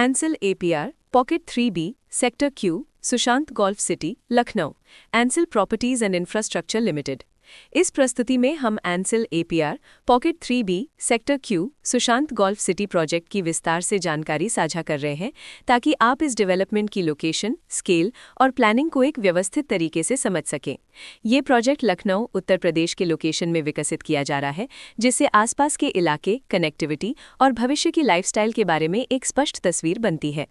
एंसिल APR pocket 3B sector Q Sushant golf city Lucknow Ansal properties and infrastructure limited. इस प्रस्तुति में हम Ansal APR pocket 3B sector Q Sushant golf city project की विस्तार से जानकारी साझा कर रहे हैं ताकि आप इस डेवलपमेंट की लोकेशन, स्केल और प्लानिंग को एक व्यवस्थित तरीके से समझ सकें। ये प्रोजेक्ट लखनऊ, उत्तर प्रदेश के लोकेशन में विकसित किया जा रहा है, जिससे आसपास के इलाके, कनेक्टिविटी और भविष्य की लाइफस्टाइल के बारे में एक स्पष्ट तस्वीर बनती है।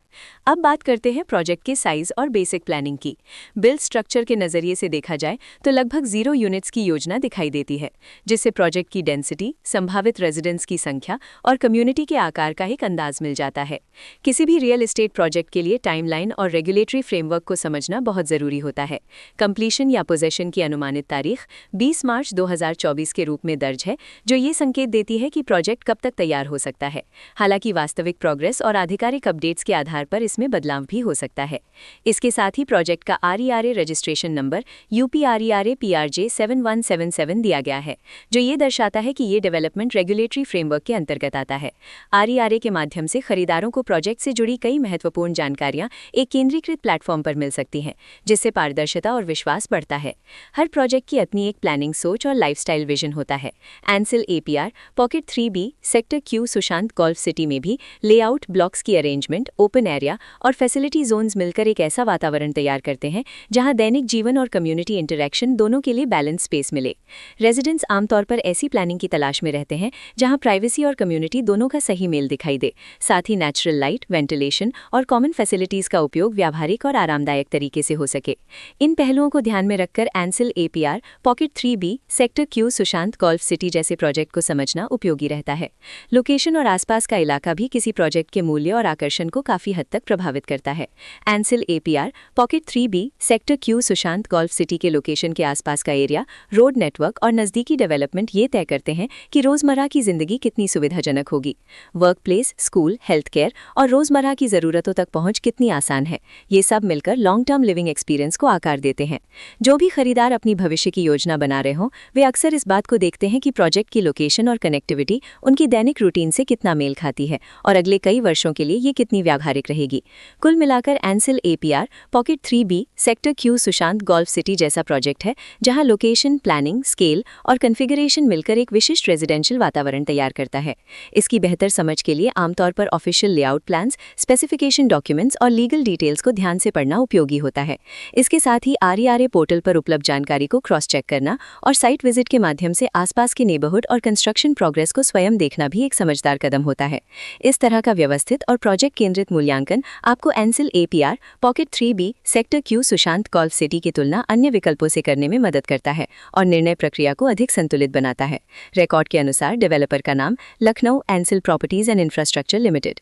अब बात करते हैं प्रोजेक्ट के साइज और बेसिक प्लानिंग की। बिल्ड स्ट्रक्चर के नज़रिए से देखा जाए तो लगभग 0 यूनिट्स की योजना दिखाई देती है, जिससे प्रोजेक्ट की डेंसिटी, संभावित रेजिडेंट्स की संख्या और कम्युनिटी के आकार का एक अंदाज मिल जाता है। किसी भी रियल एस्टेट प्रोजेक्ट के लिए टाइमलाइन और रेगुलेटरी फ्रेमवर्क को समझना बहुत ज़रूरी होता है। कंप्लीशन या पोजेशन की अनुमानित तारीख 20 मार्च 2024 के रूप में दर्ज है, जो ये संकेत देती है कि प्रोजेक्ट कब तक तैयार हो सकता है। हालांकि वास्तविक प्रोग्रेस और आधिकारिक अपडेट्स के आधार पर इसमें बदलाव भी हो सकता है। इसके साथ ही प्रोजेक्ट का RERA registration number UPRERA PRJ 7177 दिया गया है, जो ये दर्शाता है कि ये डेवलपमेंट रेगुलेटरी फ्रेमवर्क के अंतर्गत आता है। RERA के माध्यम से खरीदारों को प्रोजेक्ट से जुड़ी कई महत्वपूर्ण जानकारियां एक केंद्रीकृत प्लेटफॉर्म पर मिल सकती हैं, जिससे पारदर्शिता और विश्वास बढ़ता है। हर प्रोजेक्ट की अपनी एक प्लानिंग सोच और लाइफस्टाइल विजन होता है। Ansal APR pocket 3B sector Q Sushant golf city में भी लेआउट, ब्लॉक्स की अरेंजमेंट, ओपन एरिया और फैसिलिटी जोन्स मिलकर एक ऐसा वातावरण तैयार करते हैं जहां दैनिक जीवन और कम्युनिटी इंटरैक्शन दोनों के लिए बैलेंस स्पेस मिले। रेजिडेंट्स आमतौर पर ऐसी प्लानिंग की तलाश में रहते हैं जहां प्राइवेसी और कम्युनिटी दोनों का सही मेल दिखाई दे। साथ ही नेचुरल लाइट, वेंटिलेशन और कॉमन फैसिलिटीज का उपयोग व्यावहारिक और आरामदायक तरीके से हो सके। इन पहलुओं को ध्यान में रखकर Ansal APR pocket 3B sector Q Sushant golf city जैसे प्रोजेक्ट को समझना उपयोगी रहता है। लोकेशन और आसपास का इलाका भी किसी प्रोजेक्ट के मूल्य और आकर्षण को काफी हद तक प्रभावित करता है। Ansal APR pocket 3B sector Q Sushant golf city के लोकेशन के आसपास का एरिया, रोड नेटवर्क और नज़दीकी डेवलपमेंट ये तय करते हैं कि रोजमर्रा की जिंदगी कितनी सुविधाजनक होगी। Work place, school, health care और रोजमर्रा की ज़रूरतों तक पहुंच कितनी आसान है। ये सब मिलकर लॉन्ग टर्म लिविंग एक्सपीरियंस को आकार देते हैं। जो भी खरीदार अपनी भविष्य की योजना बना रहे हों, वे अक्सर इस बात को देखते हैं कि प्रोजेक्ट की लोकेशन और कनेक्टिविटी उनकी दैनिक रूटीन से कितना मेल खाती है और अगले कई वर्षों के लिए ये कितनी व्यावहारिक रहेगी। कुल मिलाकर Ansal APR pocket 3B sector Q Sushant golf city जैसा प्रोजेक्ट है जहां लोकेशन, प्लानिंग, स्केल और कॉन्फ़िगरेशन मिलकर एक विशिष्ट रेजिडेंशियल वातावरण तैयार करता है। इसकी बेहतर समझ के लिए आमतौर पर official layout plans, specification documents और लीगल डिटेल्स को ध्यान से पढ़ना उपयोगी होता है। इसके साथ ही RERA पोर्टल पर उपलब्ध जानकारी को क्रॉस चेक करना और साइट विजिट के माध्यम से आसपास के नेबरहुड और कंस्ट्रक्शन प्रोग्रेस को स्वयं देखना भी एक समझदार कदम होता है। इस तरह का व्यवस्थित और प्रोजेक्ट केंद्रित मूल्यांकन आपको Ansal APR pocket 3B sector Q Sushant golf city की तुलना अन्य विकल्पों से करने में मदद करता है और निर्णय प्रक्रिया को अधिक संतुलित बनाता है। रिकॉर्ड के अनुसार डेवलपर का नाम Lucknow Ansal properties and infrastructure limited.